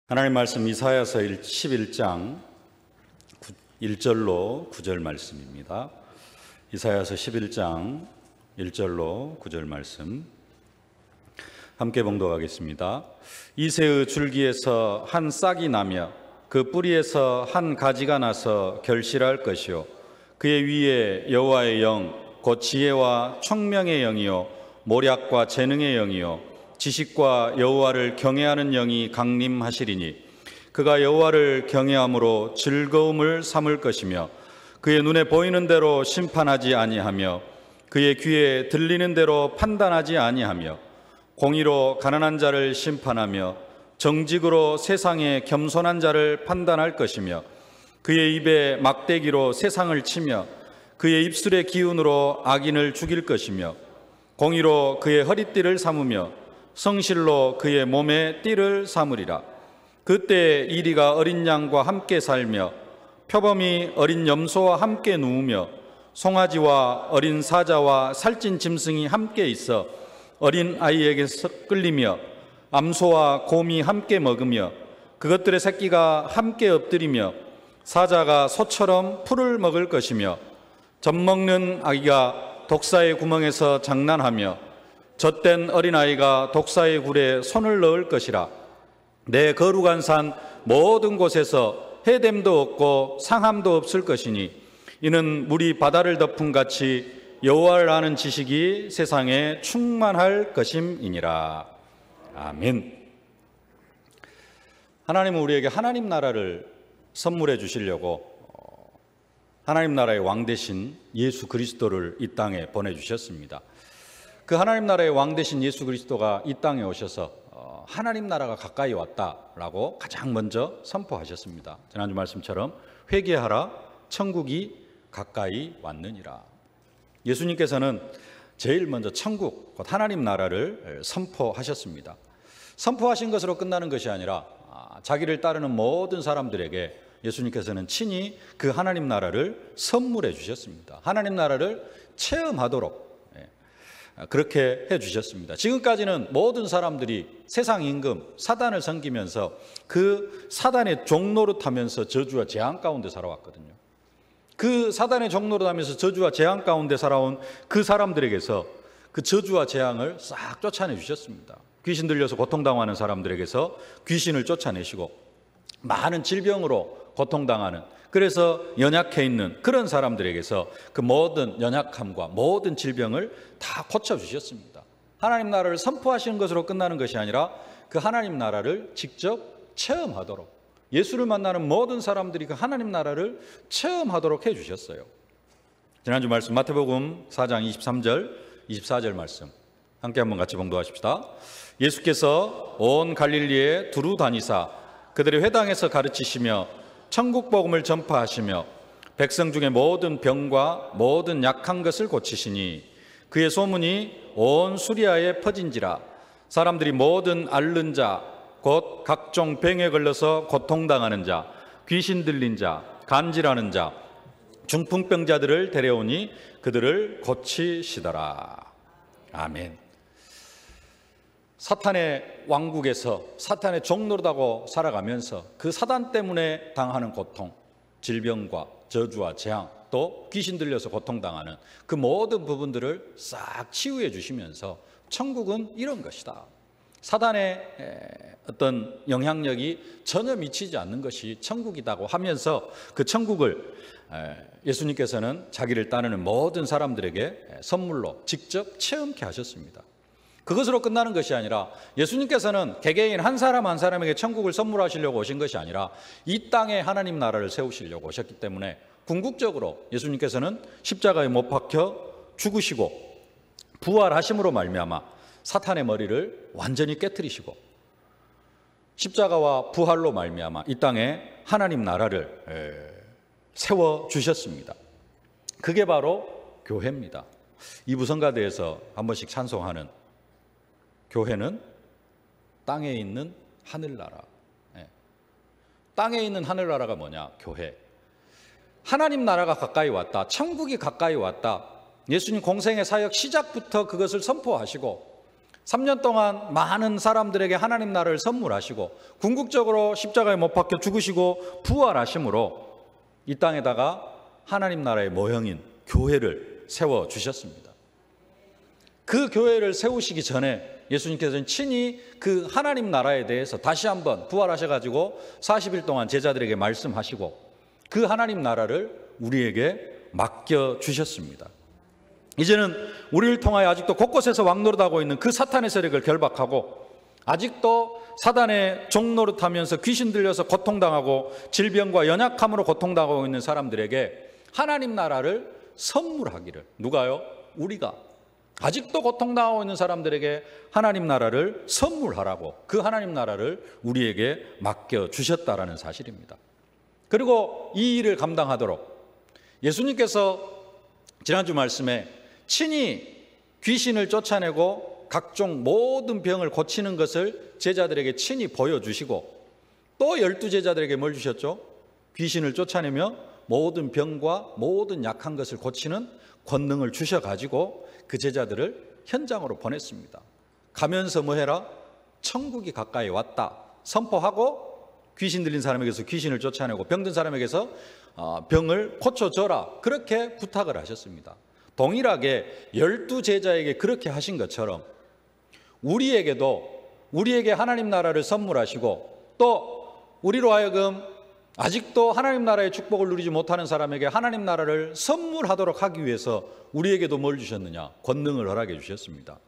하나님 말씀 이사야서 11장 1절로 9절 말씀입니다. 이사야서 11장 1절로 9절 말씀 함께 봉독하겠습니다. 이새의 줄기에서 한 싹이 나며 그 뿌리에서 한 가지가 나서 결실할 것이요 그의 위에 여호와의 영 곧 지혜와 총명의 영이요 모략과 재능의 영이요 지식과 여호와를 경외하는 영이 강림하시리니 그가 여호와를 경외함으로 즐거움을 삼을 것이며 그의 눈에 보이는 대로 심판하지 아니하며 그의 귀에 들리는 대로 판단하지 아니하며 공의로 가난한 자를 심판하며 정직으로 세상의 겸손한 자를 판단할 것이며 그의 입에 막대기로 세상을 치며 그의 입술의 기운으로 악인을 죽일 것이며 공의로 그의 허리띠를 삼으며 성실로 그의 몸에 띠를 삼으리라. 그때 이리가 어린 양과 함께 살며 표범이 어린 염소와 함께 누우며 송아지와 어린 사자와 살찐 짐승이 함께 있어 어린 아이에게서 끌리며 암소와 곰이 함께 먹으며 그것들의 새끼가 함께 엎드리며 사자가 소처럼 풀을 먹을 것이며 젖먹는 아기가 독사의 구멍에서 장난하며 젖된 어린아이가 독사의 굴에 손을 넣을 것이라. 내 거룩한 산 모든 곳에서 해됨도 없고 상함도 없을 것이니 이는 물이 바다를 덮은 같이 여호와를 아는 지식이 세상에 충만할 것임이니라. 아멘. 하나님은 우리에게 하나님 나라를 선물해 주시려고 하나님 나라의 왕 대신 예수 그리스도를 이 땅에 보내주셨습니다. 그 하나님 나라의 왕 대신 예수 그리스도가 이 땅에 오셔서 하나님 나라가 가까이 왔다라고 가장 먼저 선포하셨습니다. 지난주 말씀처럼 회개하라 천국이 가까이 왔느니라. 예수님께서는 제일 먼저 천국, 곧 하나님 나라를 선포하셨습니다. 선포하신 것으로 끝나는 것이 아니라 자기를 따르는 모든 사람들에게 예수님께서는 친히 그 하나님 나라를 선물해 주셨습니다. 하나님 나라를 체험하도록 그렇게 해주셨습니다. 지금까지는 모든 사람들이 세상 임금 사단을 섬기면서 그 사단의 종노릇하면서 저주와 재앙 가운데 살아왔거든요. 그 사단의 종노릇하면서 저주와 재앙 가운데 살아온 그 사람들에게서 그 저주와 재앙을 싹 쫓아내 주셨습니다. 귀신 들려서 고통당하는 사람들에게서 귀신을 쫓아내시고 많은 질병으로 고통당하는, 그래서 연약해 있는 그런 사람들에게서 그 모든 연약함과 모든 질병을 다 고쳐주셨습니다. 하나님 나라를 선포하시는 것으로 끝나는 것이 아니라 그 하나님 나라를 직접 체험하도록, 예수를 만나는 모든 사람들이 그 하나님 나라를 체험하도록 해주셨어요. 지난주 말씀 마태복음 4장 23절 24절 말씀 함께 한번 같이 봉독하십시다. 예수께서 온 갈릴리에 두루 다니사 그들의 회당에서 가르치시며 천국 복음을 전파하시며 백성 중에 모든 병과 모든 약한 것을 고치시니 그의 소문이 온 수리아에 퍼진지라. 사람들이 모든 앓는 자 곧 각종 병에 걸려서 고통당하는 자, 귀신 들린 자, 간질하는 자, 중풍병자들을 데려오니 그들을 고치시더라. 아멘. 사탄의 왕국에서 사탄의 종노릇하고 살아가면서 그 사단 때문에 당하는 고통, 질병과 저주와 재앙, 또 귀신 들려서 고통당하는 그 모든 부분들을 싹 치유해 주시면서 천국은 이런 것이다. 사단의 어떤 영향력이 전혀 미치지 않는 것이 천국이라고 하면서 그 천국을 예수님께서는 자기를 따르는 모든 사람들에게 선물로 직접 체험케 하셨습니다. 그것으로 끝나는 것이 아니라 예수님께서는 개개인 한 사람 한 사람에게 천국을 선물하시려고 오신 것이 아니라 이 땅에 하나님 나라를 세우시려고 오셨기 때문에 궁극적으로 예수님께서는 십자가에 못 박혀 죽으시고 부활하심으로 말미암아 사탄의 머리를 완전히 깨트리시고 십자가와 부활로 말미암아 이 땅에 하나님 나라를 세워주셨습니다. 그게 바로 교회입니다. 이 부성가대에서 한 번씩 찬송하는 교회는 땅에 있는 하늘나라. 땅에 있는 하늘나라가 뭐냐? 교회. 하나님 나라가 가까이 왔다. 천국이 가까이 왔다. 예수님 공생의 사역 시작부터 그것을 선포하시고 3년 동안 많은 사람들에게 하나님 나라를 선물하시고 궁극적으로 십자가에 못 박혀 죽으시고 부활하심으로 이 땅에다가 하나님 나라의 모형인 교회를 세워주셨습니다. 그 교회를 세우시기 전에 예수님께서는 친히 그 하나님 나라에 대해서 다시 한번 부활하셔가지고 40일 동안 제자들에게 말씀하시고 그 하나님 나라를 우리에게 맡겨주셨습니다. 이제는 우리를 통하여 아직도 곳곳에서 왕노릇하고 있는 그 사탄의 세력을 결박하고 아직도 사단의 종노릇하면서 귀신 들려서 고통당하고 질병과 연약함으로 고통당하고 있는 사람들에게 하나님 나라를 선물하기를, 누가요? 우리가 아직도 고통당하고 있는 사람들에게 하나님 나라를 선물하라고 그 하나님 나라를 우리에게 맡겨주셨다라는 사실입니다. 그리고 이 일을 감당하도록 예수님께서 지난주 말씀에 친히 귀신을 쫓아내고 각종 모든 병을 고치는 것을 제자들에게 친히 보여주시고 또 12제자들에게 뭘 주셨죠? 귀신을 쫓아내며 모든 병과 모든 약한 것을 고치는 권능을 주셔가지고 그 제자들을 현장으로 보냈습니다. 가면서 뭐 해라? 천국이 가까이 왔다 선포하고 귀신 들린 사람에게서 귀신을 쫓아내고 병든 사람에게서 병을 고쳐줘라 그렇게 부탁을 하셨습니다. 동일하게 12제자에게 그렇게 하신 것처럼 우리에게 하나님 나라를 선물하시고 또 우리로 하여금 아직도 하나님 나라의 축복을 누리지 못하는 사람에게 하나님 나라를 선물하도록 하기 위해서 우리에게도 뭘 주셨느냐? 권능을 허락해 주셨습니다.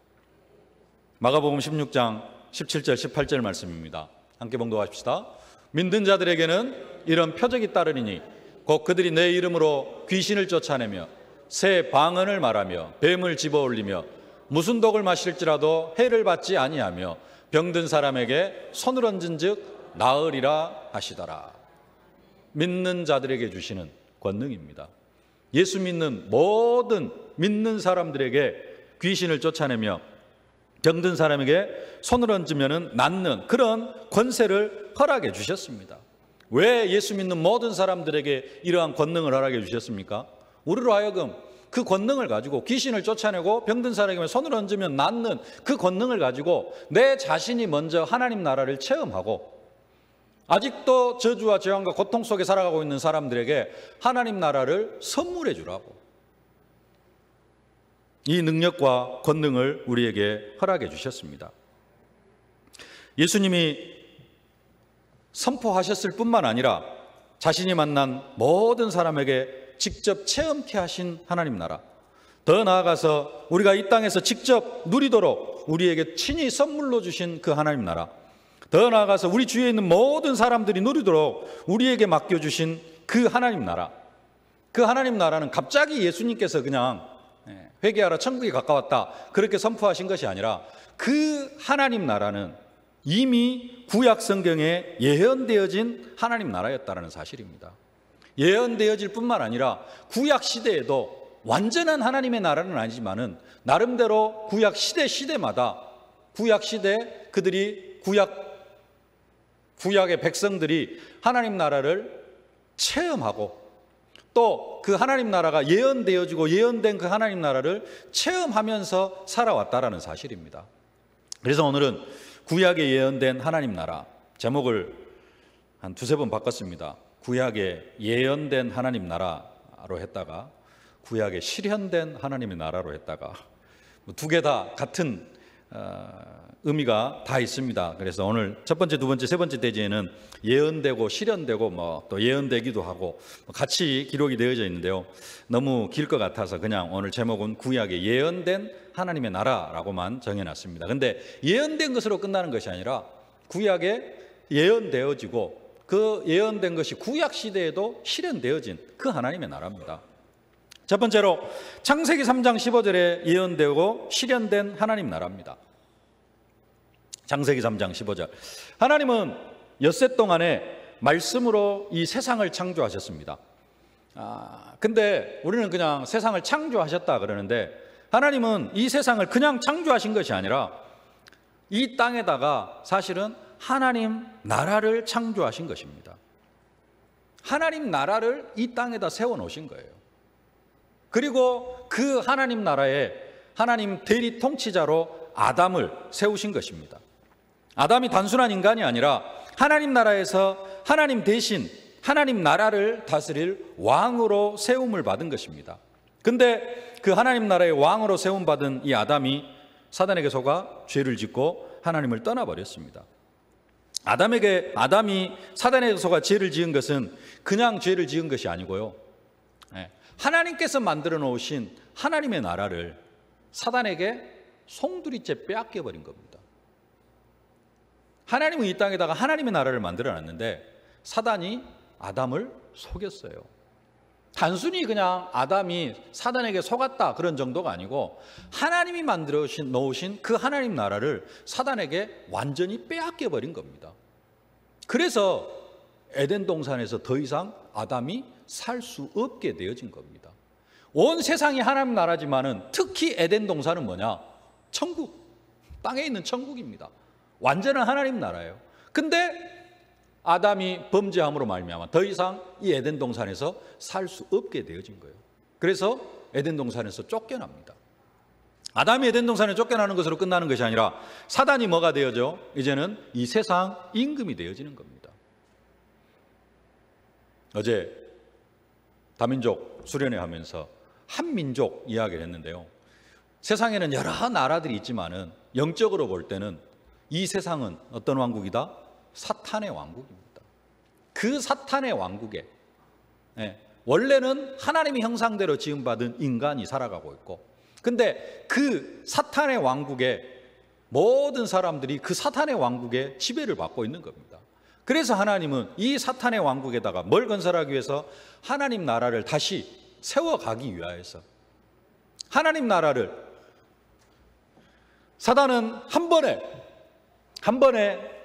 마가복음 16장 17절 18절 말씀입니다. 함께 봉독하십시다. 믿는 자들에게는 이런 표적이 따르리니 곧 그들이 내 이름으로 귀신을 쫓아내며 새 방언을 말하며 뱀을 집어올리며 무슨 독을 마실지라도 해를 받지 아니하며 병든 사람에게 손을 얹은즉 나으리라 하시더라. 믿는 자들에게 주시는 권능입니다. 예수 믿는 모든 믿는 사람들에게 귀신을 쫓아내며 병든 사람에게 손을 얹으면 낫는 그런 권세를 허락해 주셨습니다. 왜 예수 믿는 모든 사람들에게 이러한 권능을 허락해 주셨습니까? 우리로 하여금 그 권능을 가지고 귀신을 쫓아내고 병든 사람에게 손을 얹으면 낫는 그 권능을 가지고 내 자신이 먼저 하나님 나라를 체험하고 아직도 저주와 재앙과 고통 속에 살아가고 있는 사람들에게 하나님 나라를 선물해 주라고 이 능력과 권능을 우리에게 허락해 주셨습니다. 예수님이 선포하셨을 뿐만 아니라 자신이 만난 모든 사람에게 직접 체험케 하신 하나님 나라, 더 나아가서 우리가 이 땅에서 직접 누리도록 우리에게 친히 선물로 주신 그 하나님 나라, 더 나아가서 우리 주위에 있는 모든 사람들이 누리도록 우리에게 맡겨주신 그 하나님 나라, 그 하나님 나라는 갑자기 예수님께서 그냥 회개하라 천국이 가까웠다 그렇게 선포하신 것이 아니라 그 하나님 나라는 이미 구약 성경에 예언되어진 하나님 나라였다는 사실입니다. 예언되어질 뿐만 아니라 구약 시대에도 완전한 하나님의 나라는 아니지만은 나름대로 구약 시대마다 구약 시대 그들이 구약의 백성들이 하나님 나라를 체험하고 또 그 하나님 나라가 예언되어지고 예언된 그 하나님 나라를 체험하면서 살아왔다라는 사실입니다. 그래서 오늘은 구약에 예언된 하나님 나라 제목을 한 두세 번 바꿨습니다. 구약에 예언된 하나님 나라로 했다가 구약에 실현된 하나님의 나라로 했다가 두 개 다 같은 의미가 다 있습니다. 그래서 오늘 첫 번째, 두 번째, 세 번째 대지에는 예언되고 실현되고 또 예언되기도 하고 같이 기록이 되어져 있는데요. 너무 길 것 같아서 그냥 오늘 제목은 구약에 예언된 하나님의 나라라고만 정해놨습니다. 근데 예언된 것으로 끝나는 것이 아니라 구약에 예언되어지고 그 예언된 것이 구약 시대에도 실현되어진 그 하나님의 나라입니다. 첫 번째로 창세기 3장 15절에 예언되고 실현된 하나님 나라입니다. 창세기 3장 15절. 하나님은 엿새 동안에 말씀으로 이 세상을 창조하셨습니다. 근데 우리는 그냥 세상을 창조하셨다 그러는데 하나님은 이 세상을 그냥 창조하신 것이 아니라 이 땅에다가 사실은 하나님 나라를 창조하신 것입니다. 하나님 나라를 이 땅에다 세워놓으신 거예요. 그리고 그 하나님 나라에 하나님 대리 통치자로 아담을 세우신 것입니다. 아담이 단순한 인간이 아니라 하나님 나라에서 하나님 대신 하나님 나라를 다스릴 왕으로 세움을 받은 것입니다. 근데 그 하나님 나라의 왕으로 세움받은 이 아담이 사단에게 속아 죄를 짓고 하나님을 떠나버렸습니다. 아담이 사단에게 속아 죄를 지은 것은 그냥 죄를 지은 것이 아니고요, 하나님께서 만들어 놓으신 하나님의 나라를 사단에게 송두리째 빼앗겨 버린 겁니다. 하나님은 이 땅에다가 하나님의 나라를 만들어 놨는데 사단이 아담을 속였어요. 단순히 그냥 아담이 사단에게 속았다 그런 정도가 아니고 하나님이 만들어 놓으신 그 하나님 나라를 사단에게 완전히 빼앗겨 버린 겁니다. 그래서 에덴 동산에서 더 이상 아담이 살 수 없게 되어진 겁니다. 온 세상이 하나님 나라지만은 특히 에덴 동산은 뭐냐? 천국, 땅에 있는 천국입니다. 완전한 하나님 나라예요. 근데 아담이 범죄함으로 말미암아 더 이상 이 에덴 동산에서 살 수 없게 되어진 거예요. 그래서 에덴 동산에서 쫓겨납니다. 아담이 에덴 동산에 쫓겨나는 것으로 끝나는 것이 아니라 사단이 뭐가 되어져? 이제는 이 세상 임금이 되어지는 겁니다. 어제 다민족 수련회 하면서 한민족 이야기를 했는데요, 세상에는 여러 나라들이 있지만은 영적으로 볼 때는 이 세상은 어떤 왕국이다? 사탄의 왕국입니다. 그 사탄의 왕국에 원래는 하나님의 형상대로 지음받은 인간이 살아가고 있고, 근데 그 사탄의 왕국에 모든 사람들이 그 사탄의 왕국의 지배를 받고 있는 겁니다. 그래서 하나님은 이 사탄의 왕국에다가 뭘 건설하기 위해서? 하나님 나라를 다시 세워가기 위하여서 하나님 나라를, 사단은 한 번에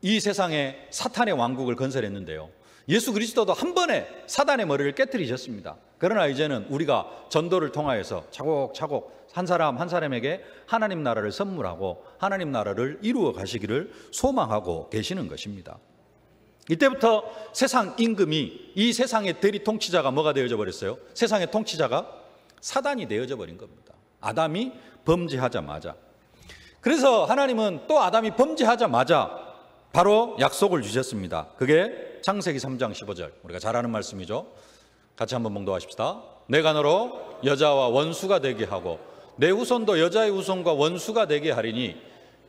이 세상에 사탄의 왕국을 건설했는데요, 예수 그리스도도 한 번에 사단의 머리를 깨뜨리셨습니다. 그러나 이제는 우리가 전도를 통하여서 차곡차곡 한 사람 한 사람에게 하나님 나라를 선물하고 하나님 나라를 이루어 가시기를 소망하고 계시는 것입니다. 이때부터 세상 임금이, 이 세상의 대리 통치자가 뭐가 되어져 버렸어요? 세상의 통치자가 사단이 되어져 버린 겁니다. 아담이 범죄하자마자. 그래서 하나님은 또 아담이 범죄하자마자 바로 약속을 주셨습니다. 그게 창세기 3장 15절, 우리가 잘 아는 말씀이죠. 같이 한번 봉독하십시다. 내가 너로 여자와 원수가 되게 하고 내 후손도 여자의 후손과 원수가 되게 하리니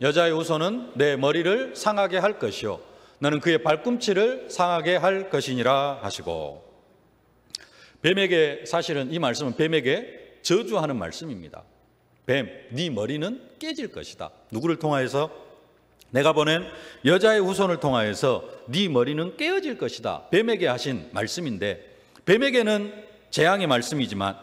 여자의 후손은 내 머리를 상하게 할 것이요 너는 그의 발꿈치를 상하게 할 것이니라 하시고, 뱀에게, 사실은 이 말씀은 뱀에게 저주하는 말씀입니다. 뱀, 네 머리는 깨질 것이다. 누구를 통하여서? 내가 보낸 여자의 후손을 통하여서 네 머리는 깨어질 것이다. 뱀에게 하신 말씀인데, 뱀에게는 재앙의 말씀이지만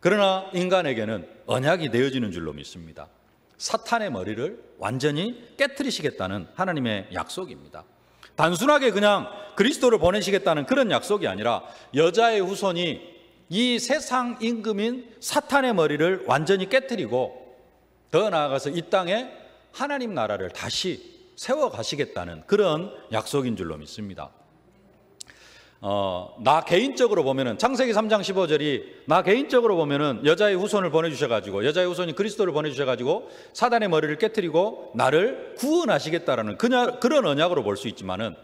그러나 인간에게는 언약이 되어지는 줄로 믿습니다. 사탄의 머리를 완전히 깨트리시겠다는 하나님의 약속입니다. 단순하게 그냥 그리스도를 보내시겠다는 그런 약속이 아니라 여자의 후손이 이 세상 임금인 사탄의 머리를 완전히 깨트리고 더 나아가서 이 땅에 하나님 나라를 다시 세워가시겠다는 그런 약속인 줄로 믿습니다. 나 개인적으로 보면은 창세기 3장 15절이 나 개인적으로 보면은 여자의 후손을 보내주셔가지고, 여자의 후손이 그리스도를 보내주셔가지고 사단의 머리를 깨트리고 나를 구원하시겠다라는 그런 언약으로 볼 수 있지만은,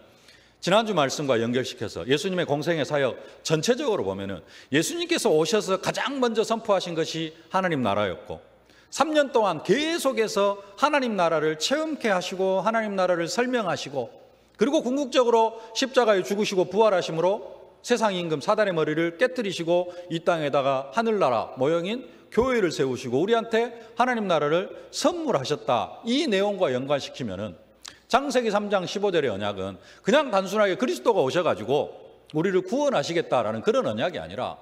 지난주 말씀과 연결시켜서 예수님의 공생의 사역 전체적으로 보면은 예수님께서 오셔서 가장 먼저 선포하신 것이 하나님 나라였고, 3년 동안 계속해서 하나님 나라를 체험케 하시고 하나님 나라를 설명하시고, 그리고 궁극적으로 십자가에 죽으시고 부활하심으로 세상 임금 사단의 머리를 깨뜨리시고 이 땅에다가 하늘나라 모형인 교회를 세우시고 우리한테 하나님 나라를 선물하셨다. 이 내용과 연관시키면은 창세기 3장 15절의 언약은 그냥 단순하게 그리스도가 오셔가지고 우리를 구원하시겠다라는 그런 언약이 아니라,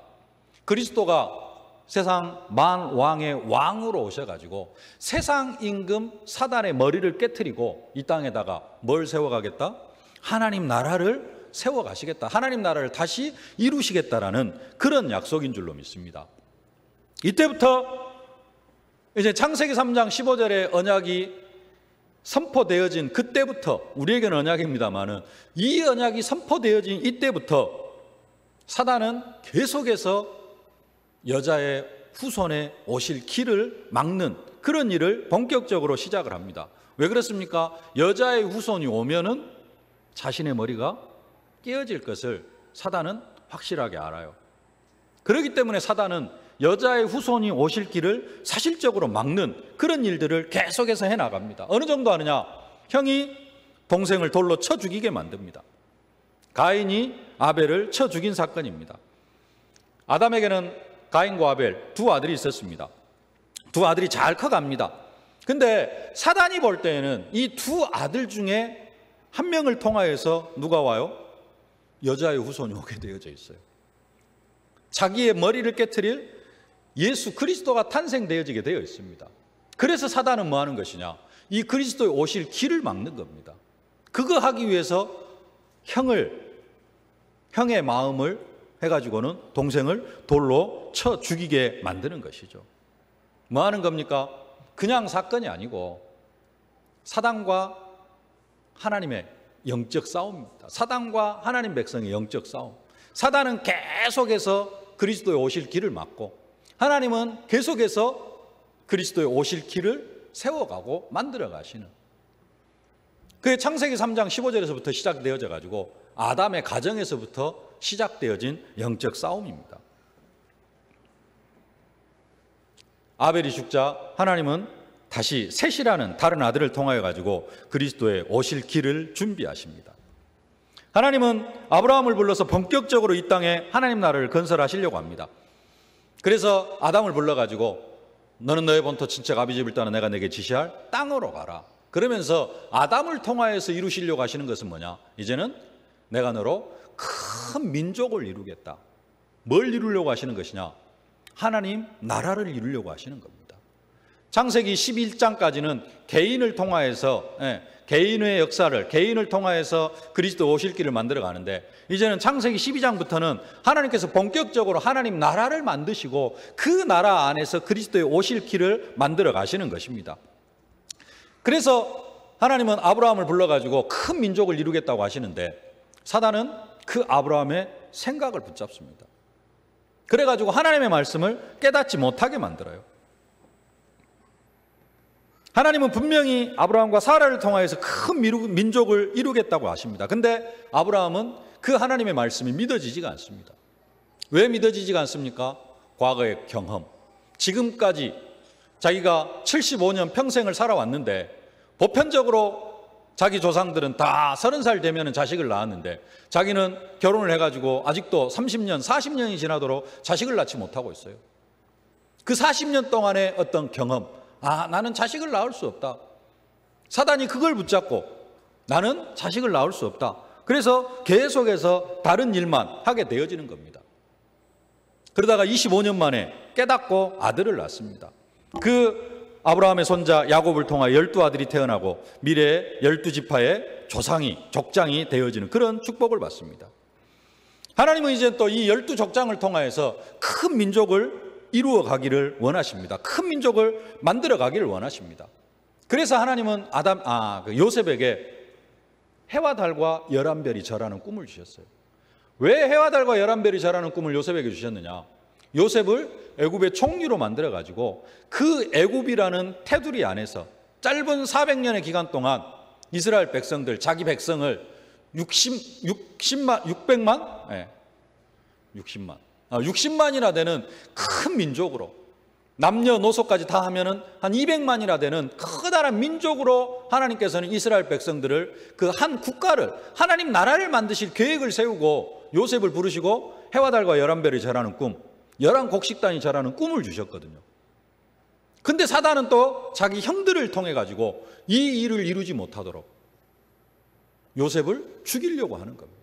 그리스도가 세상 만왕의 왕으로 오셔가지고 세상 임금 사단의 머리를 깨트리고 이 땅에다가 뭘 세워가겠다? 하나님 나라를 세워가시겠다. 하나님 나라를 다시 이루시겠다라는 그런 약속인 줄로 믿습니다. 이때부터 이제 창세기 3장 15절의 언약이 선포되어진 그때부터, 우리에게는 언약입니다만은 이 언약이 선포되어진 이때부터 사단은 계속해서 여자의 후손의 오실 길을 막는 그런 일을 본격적으로 시작을 합니다. 왜 그렇습니까? 여자의 후손이 오면은 자신의 머리가 깨어질 것을 사단은 확실하게 알아요. 그렇기 때문에 사단은 여자의 후손이 오실 길을 사실적으로 막는 그런 일들을 계속해서 해나갑니다. 어느 정도 하느냐? 형이 동생을 돌로 쳐 죽이게 만듭니다. 가인이 아벨을 쳐 죽인 사건입니다. 아담에게는 가인과 아벨 두 아들이 있었습니다. 두 아들이 잘 커갑니다. 근데 사단이 볼 때에는 이 두 아들 중에 한 명을 통하여서 누가 와요? 여자의 후손이 오게 되어져 있어요. 자기의 머리를 깨트릴 예수 그리스도가 탄생되어지게 되어 있습니다. 그래서 사단은 뭐 하는 것이냐? 이 그리스도의 오실 길을 막는 겁니다. 그거 하기 위해서 형의 마음을 해가지고는 동생을 돌로 쳐 죽이게 만드는 것이죠. 뭐 하는 겁니까? 그냥 사건이 아니고 사단과 하나님의 영적 싸움입니다. 사단과 하나님 백성의 영적 싸움. 사단은 계속해서 그리스도의 오실 길을 막고 하나님은 계속해서 그리스도의 오실 길을 세워가고 만들어 가시는, 그게 창세기 3장 15절에서부터 시작되어져 가지고 아담의 가정에서부터 시작되어진 영적 싸움입니다. 아벨이 죽자 하나님은 다시 셋이라는 다른 아들을 통하여 가지고 그리스도의 오실 길을 준비하십니다. 하나님은 아브라함을 불러서 본격적으로 이 땅에 하나님 나라를 건설하시려고 합니다. 그래서 아담을 불러가지고 너는 너의 본토 친척 아비 집을 떠나 내가 내게 지시할 땅으로 가라. 그러면서 아담을 통하여서 이루시려고 하시는 것은 뭐냐? 이제는 내가 너로 큰 민족을 이루겠다. 뭘 이루려고 하시는 것이냐? 하나님 나라를 이루려고 하시는 겁니다. 창세기 11장까지는 개인을 통하여서 개인의 역사를, 개인을 통하여서 그리스도 오실 길을 만들어 가는데, 이제는 창세기 12장부터는 하나님께서 본격적으로 하나님 나라를 만드시고 그 나라 안에서 그리스도의 오실 길을 만들어 가시는 것입니다. 그래서 하나님은 아브라함을 불러가지고 큰 민족을 이루겠다고 하시는데 사단은 그 아브라함의 생각을 붙잡습니다. 그래가지고 하나님의 말씀을 깨닫지 못하게 만들어요. 하나님은 분명히 아브라함과 사라를 통하여서 큰 민족을 이루겠다고 하십니다. 근데 아브라함은 그 하나님의 말씀이 믿어지지가 않습니다. 왜 믿어지지가 않습니까? 과거의 경험, 지금까지 자기가 75년 평생을 살아왔는데 보편적으로 자기 조상들은 다 30살 되면 자식을 낳았는데 자기는 결혼을 해가지고 아직도 30년, 40년이 지나도록 자식을 낳지 못하고 있어요. 그 40년 동안의 어떤 경험, 나는 자식을 낳을 수 없다. 사단이 그걸 붙잡고 나는 자식을 낳을 수 없다. 그래서 계속해서 다른 일만 하게 되어지는 겁니다. 그러다가 25년 만에 깨닫고 아들을 낳습니다. 그 아브라함의 손자 야곱을 통하여 12아들이 태어나고 미래의 12지파의 족장이 되어지는 그런 축복을 받습니다. 하나님은 이제 또 이 12족장을 통하여서 큰 민족을 이루어 가기를 원하십니다. 큰 민족을 만들어 가기를 원하십니다. 그래서 하나님은 요셉에게 해와 달과 11별이 절하는 꿈을 주셨어요. 왜 해와 달과 11별이 절하는 꿈을 요셉에게 주셨느냐? 요셉을 애굽의 총리로 만들어 가지고 그 애굽이라는 테두리 안에서 짧은 400년의 기간 동안 이스라엘 백성들, 자기 백성을 60만이나 되는 큰 민족으로, 남녀노소까지 다 하면은 한 200만이나 되는 커다란 민족으로 하나님께서는 이스라엘 백성들을 그 한 국가를, 하나님 나라를 만드실 계획을 세우고 요셉을 부르시고 해와 달과 11별이 절하는 꿈, 11곡식단이 절하는 꿈을 주셨거든요. 근데 사단은 또 자기 형들을 통해 가지고 이 일을 이루지 못하도록 요셉을 죽이려고 하는 겁니다.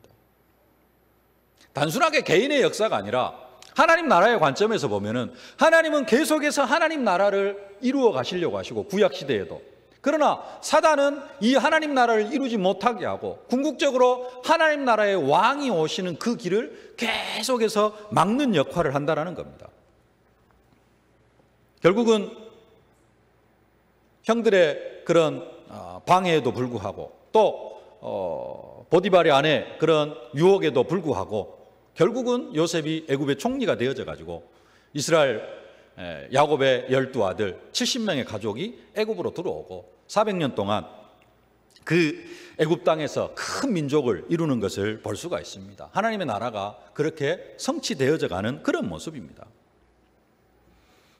단순하게 개인의 역사가 아니라 하나님 나라의 관점에서 보면은 하나님은 계속해서 하나님 나라를 이루어 가시려고 하시고 구약시대에도, 그러나 사단은 이 하나님 나라를 이루지 못하게 하고 궁극적으로 하나님 나라의 왕이 오시는 그 길을 계속해서 막는 역할을 한다는 겁니다. 결국은 형들의 그런 방해에도 불구하고 또 보디발의 아내 그런 유혹에도 불구하고 결국은 요셉이 애굽의 총리가 되어져 가지고 이스라엘 야곱의 12아들 70명의 가족이 애굽으로 들어오고 400년 동안 그 애굽 땅에서 큰 민족을 이루는 것을 볼 수가 있습니다. 하나님의 나라가 그렇게 성취되어져 가는 그런 모습입니다.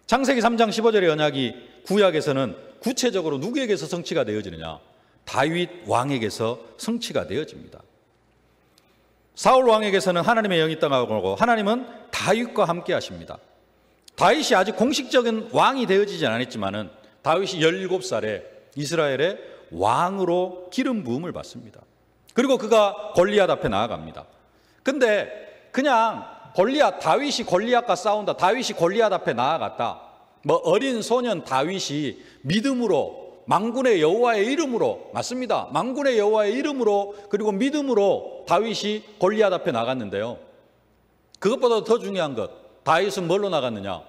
창세기 3장 15절의 언약이 구약에서는 구체적으로 누구에게서 성취가 되어지느냐? 다윗 왕에게서 성취가 되어집니다. 사울 왕에게서는 하나님의 영이 떠나고 하나님은 다윗과 함께 하십니다. 다윗이 아직 공식적인 왕이 되어지지 않았지만은 다윗이 17살에 이스라엘의 왕으로 기름 부음을 받습니다. 그리고 그가 골리앗 앞에 나아갑니다. 근데 그냥 다윗이 골리앗과 싸운다, 다윗이 골리앗 앞에 나아갔다, 뭐 어린 소년 다윗이 믿음으로 만군의 여호와의 이름으로, 맞습니다, 만군의 여호와의 이름으로 그리고 믿음으로 다윗이 골리앗 앞에 나갔는데요, 그것보다 더 중요한 것, 다윗은 뭘로 나갔느냐?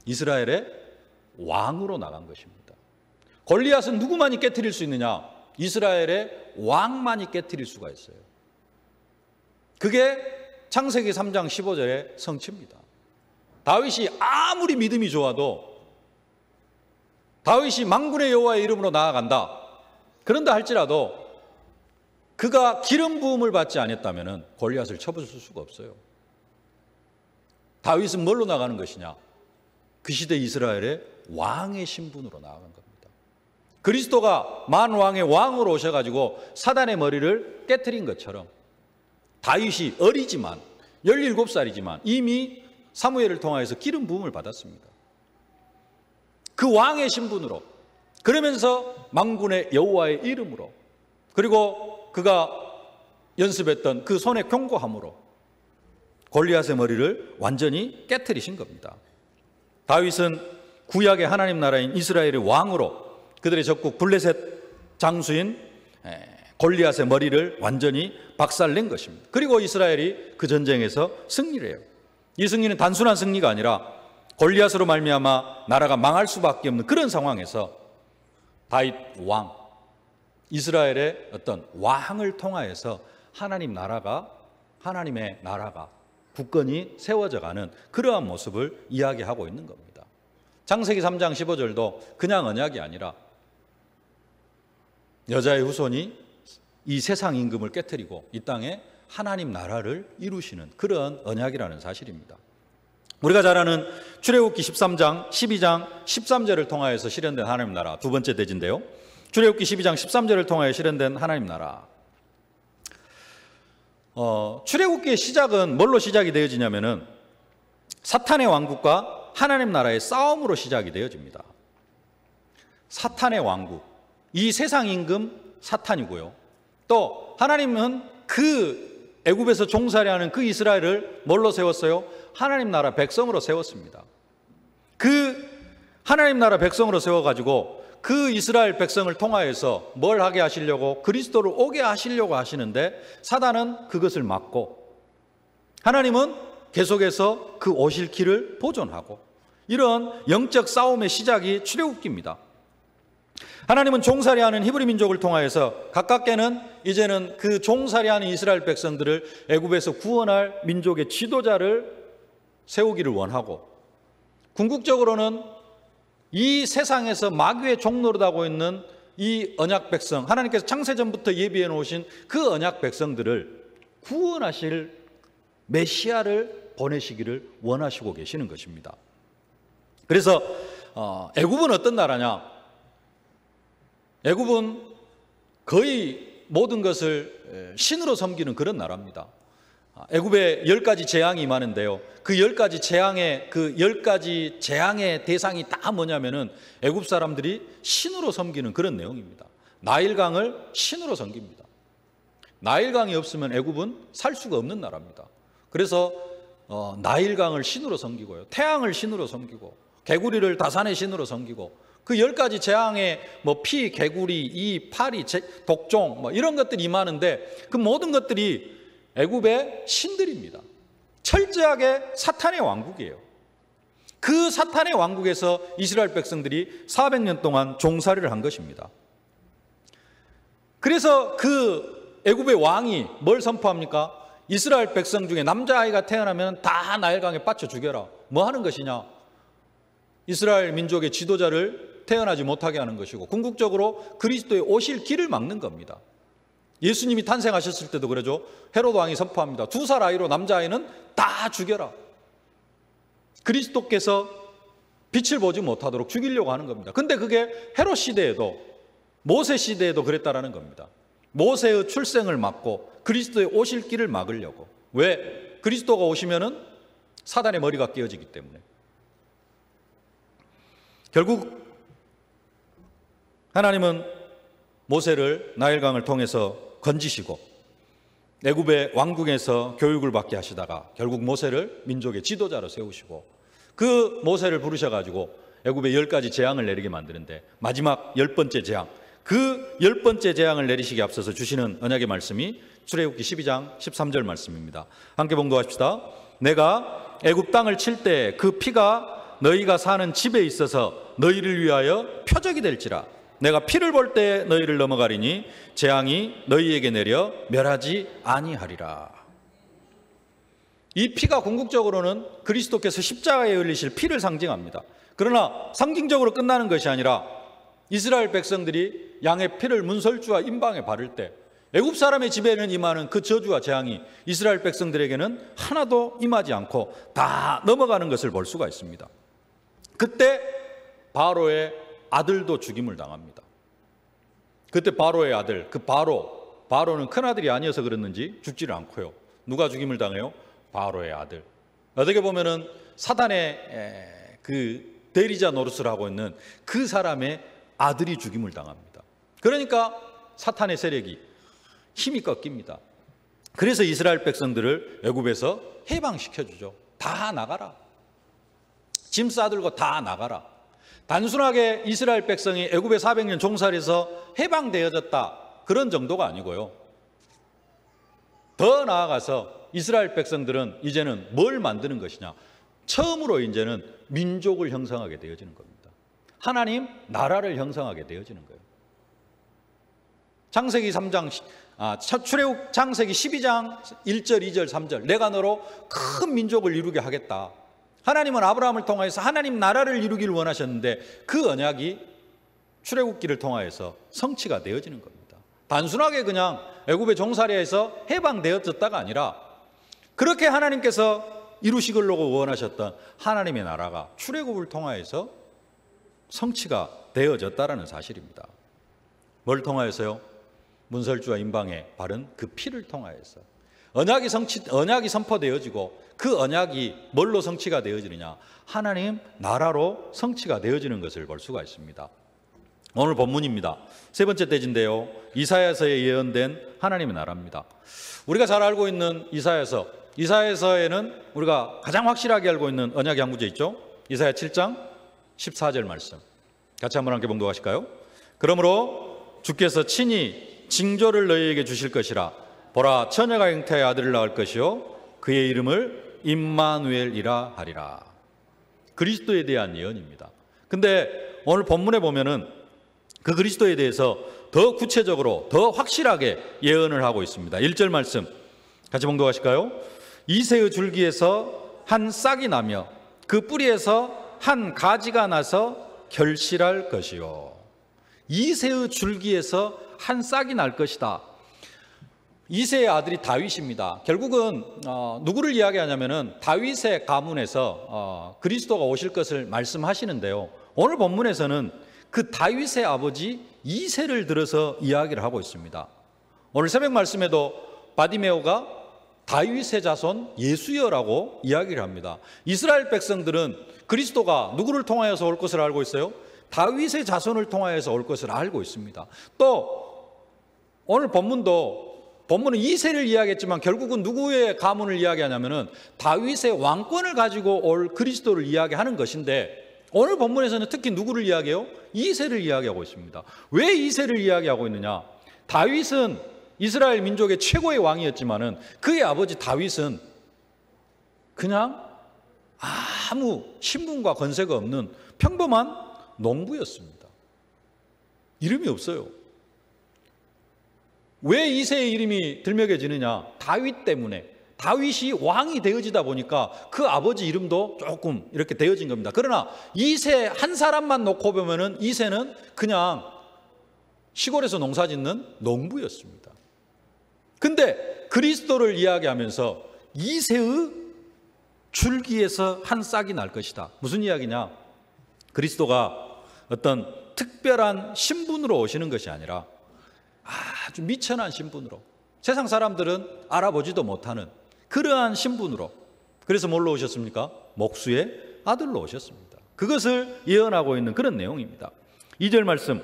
이스라엘의 왕으로 나간 것입니다. 골리앗은 누구만이 깨트릴 수 있느냐? 이스라엘의 왕만이 깨트릴 수가 있어요. 그게 창세기 3장 15절의 성취입니다. 다윗이 아무리 믿음이 좋아도, 다윗이 만군의 여호와의 이름으로 나아간다, 그런다 할지라도 그가 기름 부음을 받지 않았다면 골리앗을 쳐부술 수가 없어요. 다윗은 뭘로 나가는 것이냐? 그 시대 이스라엘의 왕의 신분으로 나아간 겁니다. 그리스도가 만왕의 왕으로 오셔가지고 사단의 머리를 깨트린 것처럼 다윗이 어리지만 17살이지만 이미 사무엘을 통하여서 기름 부음을 받았습니다. 그 왕의 신분으로, 그러면서 만군의 여호와의 이름으로, 그리고 그가 연습했던 그 손의 견고함으로 골리앗의 머리를 완전히 깨트리신 겁니다. 다윗은 구약의 하나님 나라인 이스라엘의 왕으로 그들의 적국 블레셋 장수인 골리앗의 머리를 완전히 박살낸 것입니다. 그리고 이스라엘이 그 전쟁에서 승리를 해요. 이 승리는 단순한 승리가 아니라 골리앗으로 말미암아 나라가 망할 수밖에 없는 그런 상황에서 다윗 왕, 이스라엘의 어떤 왕을 통하여서 하나님의 나라가 굳건히 세워져가는 그러한 모습을 이야기하고 있는 겁니다. 창세기 3장 15절도 그냥 언약이 아니라 여자의 후손이 이 세상 임금을 깨트리고 이 땅에 하나님 나라를 이루시는 그런 언약이라는 사실입니다. 우리가 잘 아는 출애굽기 13장, 12장, 13절을 통하여서 실현된 하나님 나라, 두 번째 대지인데요. 출애굽기 12장 13절을 통하여 실현된 하나님 나라. 출애굽기의 시작은 뭘로 시작이 되어지냐면은 사탄의 왕국과 하나님 나라의 싸움으로 시작이 되어집니다. 사탄의 왕국, 이 세상 임금 사탄이고요. 또 하나님은 그 애굽에서 종살이하는 그 이스라엘을 뭘로 세웠어요? 하나님 나라 백성으로 세웠습니다. 그 하나님 나라 백성으로 세워가지고 그 이스라엘 백성을 통하여서 뭘 하게 하시려고? 그리스도를 오게 하시려고 하시는데 사단은 그것을 막고 하나님은 계속해서 그 오실 길을 보존하고, 이런 영적 싸움의 시작이 출애굽기입니다. 하나님은 종살이하는 히브리 민족을 통하여서 가깝게는 이제는 그 종살이하는 이스라엘 백성들을 애굽에서 구원할 민족의 지도자를 세우기를 원하고, 궁극적으로는 이 세상에서 마귀의 종노릇하고 있는 이 언약 백성, 하나님께서 창세전부터 예비해 놓으신 그 언약 백성들을 구원하실 메시아를 보내시기를 원하시고 계시는 것입니다. 그래서 애굽은 어떤 나라냐? 애굽은 거의 모든 것을 신으로 섬기는 그런 나라입니다. 애굽에 10가지 재앙이 임하는데요, 그 10가지 재앙의 대상이 다 뭐냐면은 애굽 사람들이 신으로 섬기는 그런 내용입니다. 나일강을 신으로 섬깁니다. 나일강이 없으면 애굽은 살 수가 없는 나라입니다. 그래서 나일강을 신으로 섬기고요, 태양을 신으로 섬기고, 개구리를 다산의 신으로 섬기고, 그 10가지 재앙의 피, 개구리, 이, 파리, 독종 이런 것들이 임하는데 그 모든 것들이 애굽의 신들입니다. 철저하게 사탄의 왕국이에요. 그 사탄의 왕국에서 이스라엘 백성들이 400년 동안 종살이를 한 것입니다. 그래서 그 애굽의 왕이 뭘 선포합니까? 이스라엘 백성 중에 남자아이가 태어나면 다 나일강에 빠져 죽여라. 뭐 하는 것이냐? 이스라엘 민족의 지도자를 태어나지 못하게 하는 것이고 궁극적으로 그리스도의 오실 길을 막는 겁니다. 예수님이 탄생하셨을 때도 그러죠. 헤로드 왕이 선포합니다. 2살 아이로 남자아이는 다 죽여라. 그리스도께서 빛을 보지 못하도록 죽이려고 하는 겁니다. 근데 그게 헤롯 시대에도 모세 시대에도 그랬다라는 겁니다. 모세의 출생을 막고 그리스도의 오실 길을 막으려고. 왜? 그리스도가 오시면은 사단의 머리가 깨어지기 때문에. 결국 하나님은 모세를 나일강을 통해서 건지시고 애굽의 왕궁에서 교육을 받게 하시다가 결국 모세를 민족의 지도자로 세우시고 그 모세를 부르셔가지고 애굽에 10가지 재앙을 내리게 만드는데 마지막 10번째 재앙, 그 10번째 재앙을 내리시기 앞서서 주시는 언약의 말씀이 출애굽기 12장 13절 말씀입니다. 함께 봉독합시다. 내가 애굽 땅을 칠 때 그 피가 너희가 사는 집에 있어서 너희를 위하여 표적이 될지라. 내가 피를 볼 때 너희를 넘어가리니 재앙이 너희에게 내려 멸하지 아니하리라. 이 피가 궁극적으로는 그리스도께서 십자가에 흘리실 피를 상징합니다. 그러나 상징적으로 끝나는 것이 아니라 이스라엘 백성들이 양의 피를 문설주와 임방에 바를 때 애굽 사람의 집에는 임하는 그 저주와 재앙이 이스라엘 백성들에게는 하나도 임하지 않고 다 넘어가는 것을 볼 수가 있습니다. 그때 바로의 아들도 죽임을 당합니다. 그때 바로의 아들, 그 바로는 큰아들이 아니어서 그랬는지 죽지를 않고요. 누가 죽임을 당해요? 바로의 아들. 어떻게 보면은 사단의 그 대리자 노릇을 하고 있는 그 사람의 아들이 죽임을 당합니다. 그러니까 사탄의 세력이 힘이 꺾입니다. 그래서 이스라엘 백성들을 애굽에서 해방시켜주죠. 다 나가라. 짐 싸들고 다 나가라. 단순하게 이스라엘 백성이 애굽에 400년 종살이에서 해방되어졌다 그런 정도가 아니고요. 더 나아가서 이스라엘 백성들은 이제는 뭘 만드는 것이냐. 처음으로 이제는 민족을 형성하게 되어지는 겁니다. 하나님 나라를 형성하게 되어지는 거예요. 창세기 3장 출애굽 창세기 12장 1절 2절 3절 내가 너로 큰 민족을 이루게 하겠다. 하나님은 아브라함을 통하여서 하나님 나라를 이루기를 원하셨는데 그 언약이 출애굽기를 통하여서 성취가 되어지는 겁니다. 단순하게 그냥 애굽의 종살이에서 해방되어졌다가 아니라 그렇게 하나님께서 이루시려고 원하셨던 하나님의 나라가 출애굽을 통하여서 성취가 되어졌다라는 사실입니다. 뭘 통하여서요? 문설주와 임방에 바른 그 피를 통하여서 언약이 선포되어지고 그 언약이 뭘로 성취가 되어지느냐? 하나님 나라로 성취가 되어지는 것을 볼 수가 있습니다. 오늘 본문입니다. 세 번째 대지인데요. 이사야서에 예언된 하나님의 나라입니다. 우리가 잘 알고 있는 이사야서에는 우리가 가장 확실하게 알고 있는 언약의 한 구절 있죠? 이사야 7장 14절 말씀. 같이 한번 함께 봉독하실까요? 그러므로 주께서 친히 징조를 너희에게 주실 것이라. 보라, 처녀가 잉태하여 아들을 낳을 것이요 그의 이름을 임마누엘이라 하리라. 그리스도에 대한 예언입니다. 근데 오늘 본문에 보면은 그 그리스도에 대해서 더 구체적으로 더 확실하게 예언을 하고 있습니다. 1절 말씀 같이 봉독하실까요? 이새의 줄기에서 한 싹이 나며 그 뿌리에서 한 가지가 나서 결실할 것이요. 이새의 줄기에서 한 싹이 날 것이다. 이새의 아들이 다윗입니다. 결국은 누구를 이야기하냐면은 다윗의 가문에서 그리스도가 오실 것을 말씀하시는데요. 오늘 본문에서는 그 다윗의 아버지 이새를 들어서 이야기를 하고 있습니다. 오늘 새벽 말씀에도 바디메오가 다윗의 자손 예수여라고 이야기를 합니다. 이스라엘 백성들은 그리스도가 누구를 통하여서 올 것을 알고 있어요? 다윗의 자손을 통하여서 올 것을 알고 있습니다. 또 오늘 본문은 이새를 이야기했지만 결국은 누구의 가문을 이야기하냐면은 다윗의 왕권을 가지고 올 그리스도를 이야기하는 것인데 오늘 본문에서는 특히 누구를 이야기해요? 이새를 이야기하고 있습니다. 왜 이새를 이야기하고 있느냐? 다윗은 이스라엘 민족의 최고의 왕이었지만은 그의 아버지 다윗은 그냥 아무 신분과 권세가 없는 평범한 농부였습니다. 이름이 없어요. 왜 이새의 이름이 들먹여지느냐? 다윗 때문에. 다윗이 왕이 되어지다 보니까 그 아버지 이름도 조금 이렇게 되어진 겁니다. 그러나 이세 한 사람만 놓고 보면은 이세는 그냥 시골에서 농사 짓는 농부였습니다. 근데 그리스도를 이야기하면서 이세의 줄기에서 한 싹이 날 것이다. 무슨 이야기냐? 그리스도가 어떤 특별한 신분으로 오시는 것이 아니라 아주 미천한 신분으로, 세상 사람들은 알아보지도 못하는 그러한 신분으로, 그래서 뭘로 오셨습니까? 목수의 아들로 오셨습니다. 그것을 예언하고 있는 그런 내용입니다. 2절 말씀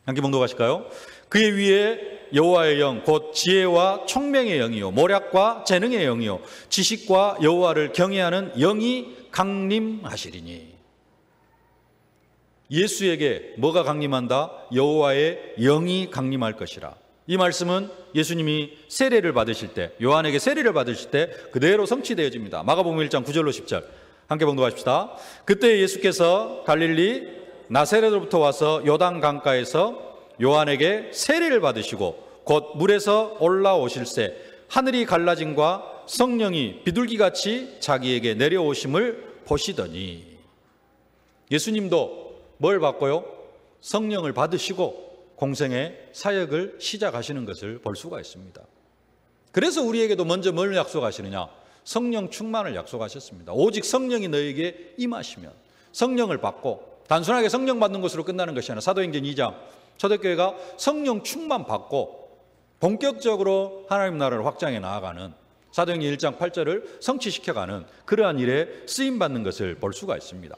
함께 봉독하실까요? 그의 위에 여호와의 영 곧 지혜와 총명의 영이요 모략과 재능의 영이요 지식과 여호와를 경외하는 영이 강림하시리니. 예수에게 뭐가 강림한다? 여호와의 영이 강림할 것이라. 이 말씀은 예수님이 세례를 받으실 때, 요한에게 세례를 받으실 때 그대로 성취되어집니다. 마가복음 1장 9절로 10절 함께 봉독하십시다. 그때 예수께서 갈릴리 나사렛으로부터 와서 요단 강가에서 요한에게 세례를 받으시고 곧 물에서 올라오실새 하늘이 갈라짐과 성령이 비둘기같이 자기에게 내려오심을 보시더니. 예수님도 뭘 받고요? 성령을 받으시고 공생의 사역을 시작하시는 것을 볼 수가 있습니다. 그래서 우리에게도 먼저 뭘 약속하시느냐? 성령 충만을 약속하셨습니다. 오직 성령이 너에게 임하시면, 성령을 받고, 단순하게 성령 받는 것으로 끝나는 것이 아니라 사도행전 2장 초대교회가 성령 충만 받고 본격적으로 하나님 나라를 확장해 나아가는, 사도행전 1장 8절을 성취시켜가는 그러한 일에 쓰임받는 것을 볼 수가 있습니다.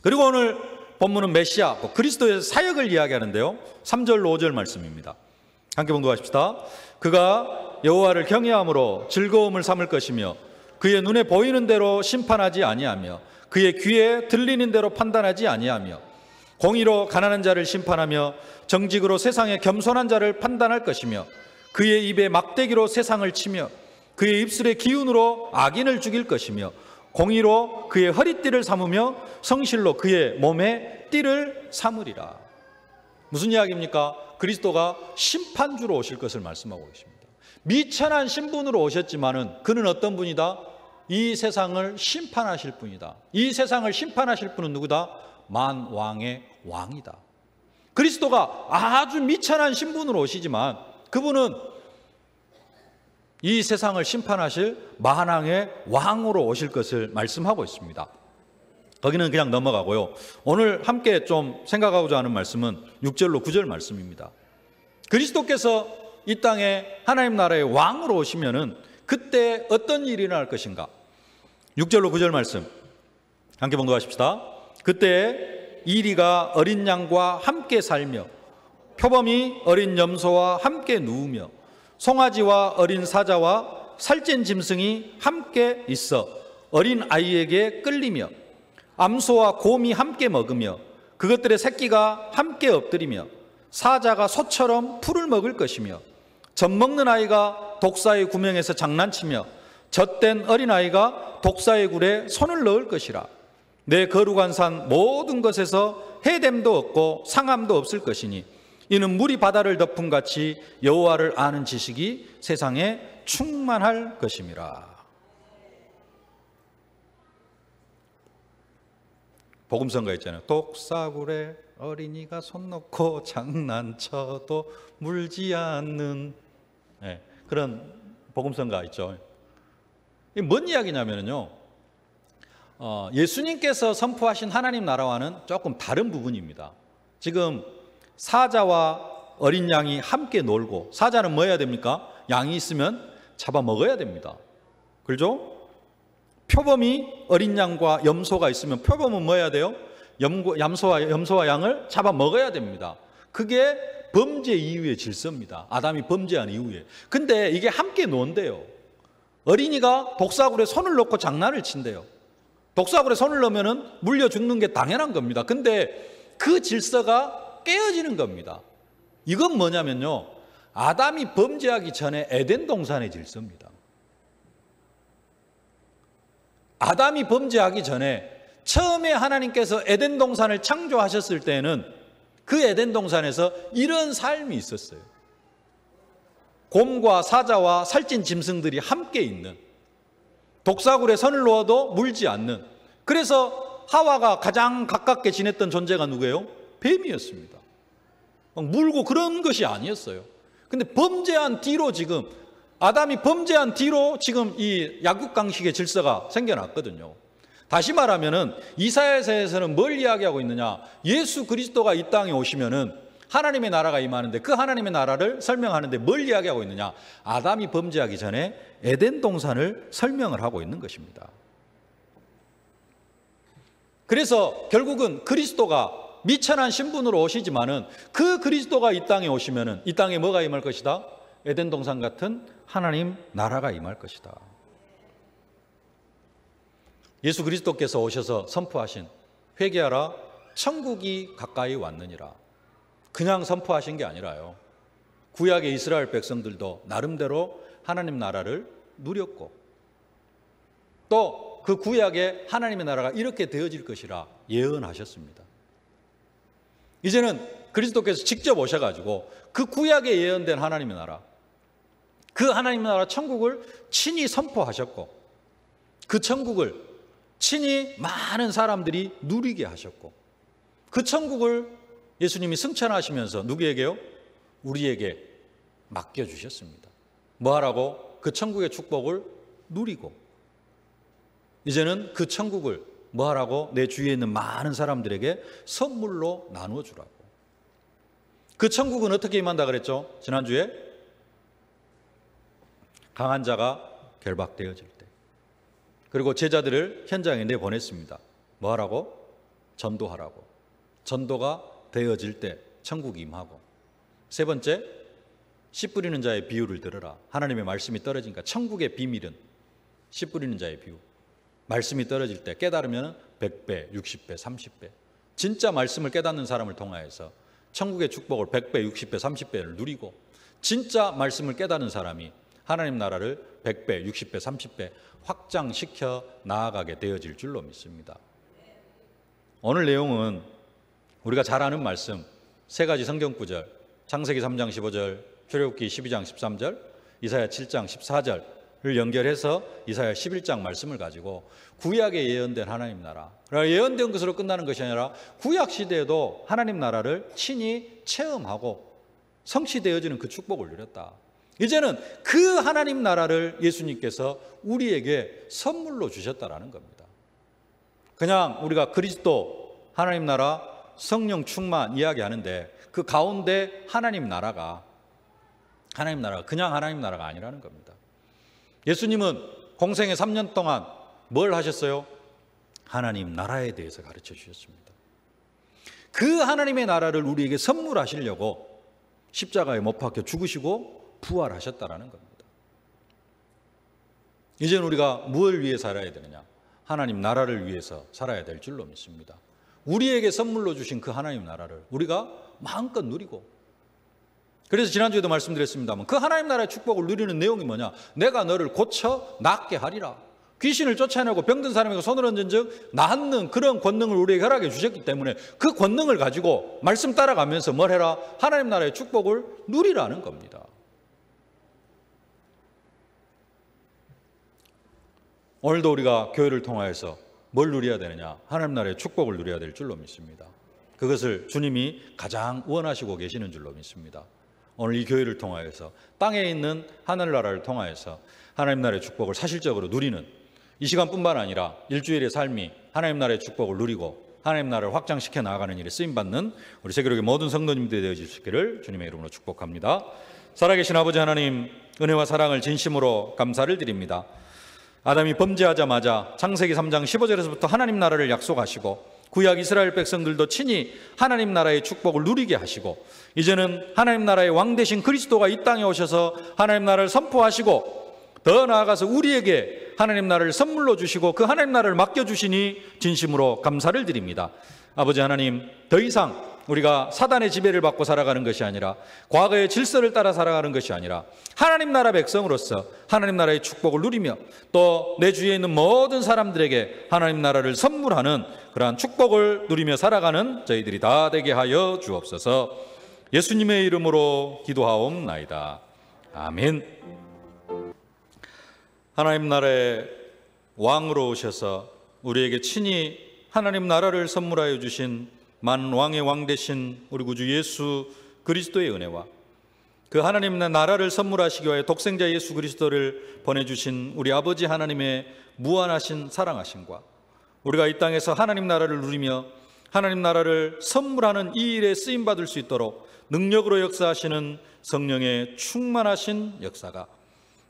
그리고 오늘 본문은 메시아, 그리스도의 사역을 이야기하는데요, 3절로 5절 말씀입니다. 함께 봉독하십시다. 그가 여호와를 경외함으로 즐거움을 삼을 것이며 그의 눈에 보이는 대로 심판하지 아니하며 그의 귀에 들리는 대로 판단하지 아니하며 공의로 가난한 자를 심판하며 정직으로 세상의 겸손한 자를 판단할 것이며 그의 입에 막대기로 세상을 치며 그의 입술의 기운으로 악인을 죽일 것이며 공의로 그의 허리띠를 삼으며 성실로 그의 몸에 띠를 삼으리라. 무슨 이야기입니까? 그리스도가 심판주로 오실 것을 말씀하고 계십니다. 미천한 신분으로 오셨지만은 그는 어떤 분이다? 이 세상을 심판하실 분이다. 이 세상을 심판하실 분은 누구다? 만왕의 왕이다. 그리스도가 아주 미천한 신분으로 오시지만 그분은 이 세상을 심판하실 만왕의 왕으로 오실 것을 말씀하고 있습니다. 거기는 그냥 넘어가고요. 오늘 함께 좀 생각하고자 하는 말씀은 6절로 9절 말씀입니다. 그리스도께서 이 땅에 하나님 나라의 왕으로 오시면은 그때 어떤 일이 일어날 것인가? 6절로 9절 말씀 함께 봉독하십시다. 그때 이리가 어린 양과 함께 살며 표범이 어린 염소와 함께 누우며 송아지와 어린 사자와 살찐 짐승이 함께 있어 어린 아이에게 끌리며 암소와 곰이 함께 먹으며 그것들의 새끼가 함께 엎드리며 사자가 소처럼 풀을 먹을 것이며 젖 먹는 아이가 독사의 구멍에서 장난치며 젖된 어린아이가 독사의 굴에 손을 넣을 것이라. 내 거룩한 산 모든 것에서 해됨도 없고 상함도 없을 것이니 이는 물이 바다를 덮음 같이 여호와를 아는 지식이 세상에 충만할 것임이라. 복음성가 있잖아요. 독사굴에 어린이가 손 놓고 장난쳐도 물지 않는, 네, 그런 복음성가 있죠. 이게 뭔 이야기냐면요, 예수님께서 선포하신 하나님 나라와는 조금 다른 부분입니다. 지금 사자와 어린 양이 함께 놀고, 사자는 뭐 해야 됩니까? 양이 있으면 잡아 먹어야 됩니다. 그렇죠? 표범이 어린 양과 염소가 있으면 표범은 뭐 해야 돼요? 염소와 양을 잡아 먹어야 됩니다. 그게 범죄 이후의 질서입니다. 아담이 범죄한 이후에. 근데 이게 함께 논대요. 어린이가 독사굴에 손을 넣고 장난을 친대요. 독사굴에 손을 넣으면 물려 죽는 게 당연한 겁니다. 근데 그 질서가 깨어지는 겁니다. 이건 뭐냐면요, 아담이 범죄하기 전에 에덴 동산의 질서입니다. 아담이 범죄하기 전에 처음에 하나님께서 에덴 동산을 창조하셨을 때는 그 에덴 동산에서 이런 삶이 있었어요. 곰과 사자와 살찐 짐승들이 함께 있는, 독사굴에 선을 놓아도 물지 않는, 그래서 하와가 가장 가깝게 지냈던 존재가 누구예요? 뱀이었습니다. 물고 그런 것이 아니었어요. 근데 범죄한 뒤로 지금, 아담이 범죄한 뒤로 지금 이 약육강식의 질서가 생겨났거든요. 다시 말하면은 이사야서에서는 뭘 이야기하고 있느냐? 예수 그리스도가 이 땅에 오시면은 하나님의 나라가 임하는데, 그 하나님의 나라를 설명하는데 뭘 이야기하고 있느냐? 아담이 범죄하기 전에 에덴 동산을 설명을 하고 있는 것입니다. 그래서 결국은 그리스도가 미천한 신분으로 오시지만은, 그 그리스도가 이 땅에 오시면은 이 땅에 뭐가 임할 것이다? 에덴 동산 같은 하나님 나라가 임할 것이다. 예수 그리스도께서 오셔서 선포하신, 회개하라 천국이 가까이 왔느니라, 그냥 선포하신 게 아니라요, 구약의 이스라엘 백성들도 나름대로 하나님 나라를 누렸고, 또 그 구약의 하나님의 나라가 이렇게 되어질 것이라 예언하셨습니다. 이제는 그리스도께서 직접 오셔가지고 그 구약에 예언된 하나님의 나라, 그 하나님의 나라 천국을 친히 선포하셨고, 그 천국을 친히 많은 사람들이 누리게 하셨고, 그 천국을 예수님이 승천하시면서 누구에게요? 우리에게 맡겨주셨습니다. 뭐하라고? 그 천국의 축복을 누리고, 이제는 그 천국을 뭐하라고? 내 주위에 있는 많은 사람들에게 선물로 나누어 주라고. 그 천국은 어떻게 임한다 그랬죠? 지난주에 강한 자가 결박되어질 때, 그리고 제자들을 현장에 내보냈습니다. 뭐하라고? 전도하라고. 전도가 되어질 때 천국이 임하고, 세 번째, 씨 뿌리는 자의 비유를 들으라. 하나님의 말씀이 떨어지니까 천국의 비밀은 씨 뿌리는 자의 비유. 말씀이 떨어질 때 깨달으면 100배, 60배, 30배. 진짜 말씀을 깨닫는 사람을 통하여서 천국의 축복을 100배, 60배, 30배를 누리고, 진짜 말씀을 깨닫는 사람이 하나님 나라를 100배, 60배, 30배 확장시켜 나아가게 되어질 줄로 믿습니다. 오늘 내용은 우리가 잘 아는 말씀 세 가지 성경 구절, 창세기 3장 15절, 출애굽기 12장 13절, 이사야 7장 14절을 연결해서 이사야 11장 말씀을 가지고 구약에 예언된 하나님 나라, 예언된 것으로 끝나는 것이 아니라 구약 시대에도 하나님 나라를 친히 체험하고 성취되어지는 그 축복을 누렸다. 이제는 그 하나님 나라를 예수님께서 우리에게 선물로 주셨다라는 겁니다. 그냥 우리가 그리스도, 하나님 나라, 성령 충만 이야기하는데 그 가운데 하나님 나라가 그냥 하나님 나라가 아니라는 겁니다. 예수님은 공생의 3년 동안 뭘 하셨어요? 하나님 나라에 대해서 가르쳐 주셨습니다. 그 하나님의 나라를 우리에게 선물하시려고 십자가에 못 박혀 죽으시고 부활하셨다라는 겁니다. 이제는 우리가 무엇을 위해 살아야 되느냐? 하나님 나라를 위해서 살아야 될 줄로 믿습니다. 우리에게 선물로 주신 그 하나님 나라를 우리가 마음껏 누리고, 그래서 지난주에도 말씀드렸습니다만 그 하나님 나라의 축복을 누리는 내용이 뭐냐? 내가 너를 고쳐 낫게 하리라. 귀신을 쫓아내고 병든 사람에게 손을 얹은 즉 낫는 그런 권능을 우리에게 허락해 주셨기 때문에 그 권능을 가지고 말씀 따라가면서 뭘 해라? 하나님 나라의 축복을 누리라는 겁니다. 오늘도 우리가 교회를 통하여서 뭘 누려야 되느냐? 하나님 나라의 축복을 누려야 될 줄로 믿습니다. 그것을 주님이 가장 원하시고 계시는 줄로 믿습니다. 오늘 이 교회를 통하여서 땅에 있는 하늘나라를 통하여서 하나님 나라의 축복을 사실적으로 누리는 이 시간뿐만 아니라 일주일의 삶이 하나님 나라의 축복을 누리고 하나님 나라를 확장시켜 나아가는 일에 쓰임받는 우리 세계로의 모든 성도님들이 되어질 수 있기를 주님의 이름으로 축복합니다. 살아계신 아버지 하나님, 은혜와 사랑을 진심으로 감사를 드립니다. 아담이 범죄하자마자 창세기 3장 15절에서부터 하나님 나라를 약속하시고 구약 이스라엘 백성들도 친히 하나님 나라의 축복을 누리게 하시고, 이제는 하나님 나라의 왕 되신 그리스도가 이 땅에 오셔서 하나님 나라를 선포하시고 더 나아가서 우리에게 하나님 나라를 선물로 주시고 그 하나님 나라를 맡겨주시니 진심으로 감사를 드립니다. 아버지 하나님, 더 이상 우리가 사단의 지배를 받고 살아가는 것이 아니라 과거의 질서를 따라 살아가는 것이 아니라 하나님 나라 백성으로서 하나님 나라의 축복을 누리며 또 내 주위에 있는 모든 사람들에게 하나님 나라를 선물하는 그러한 축복을 누리며 살아가는 저희들이 다 되게 하여 주옵소서. 예수님의 이름으로 기도하옵나이다. 아멘. 하나님 나라의 왕으로 오셔서 우리에게 친히 하나님 나라를 선물하여 주신 만왕의 왕 되신 우리 구주 예수 그리스도의 은혜와 그 하나님 나라를 선물하시기 위하여 독생자 예수 그리스도를 보내주신 우리 아버지 하나님의 무한하신 사랑하심과 우리가 이 땅에서 하나님 나라를 누리며 하나님 나라를 선물하는 이 일에 쓰임받을 수 있도록 능력으로 역사하시는 성령의 충만하신 역사가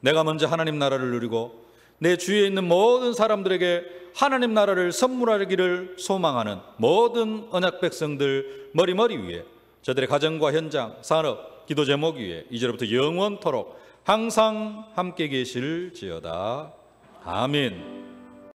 내가 먼저 하나님 나라를 누리고 내 주위에 있는 모든 사람들에게 하나님 나라를 선물하기를 소망하는 모든 언약 백성들 머리머리 위에 저들의 가정과 현장, 산업, 기도 제목 위에 이제로부터 영원토록 항상 함께 계실지어다. 아멘.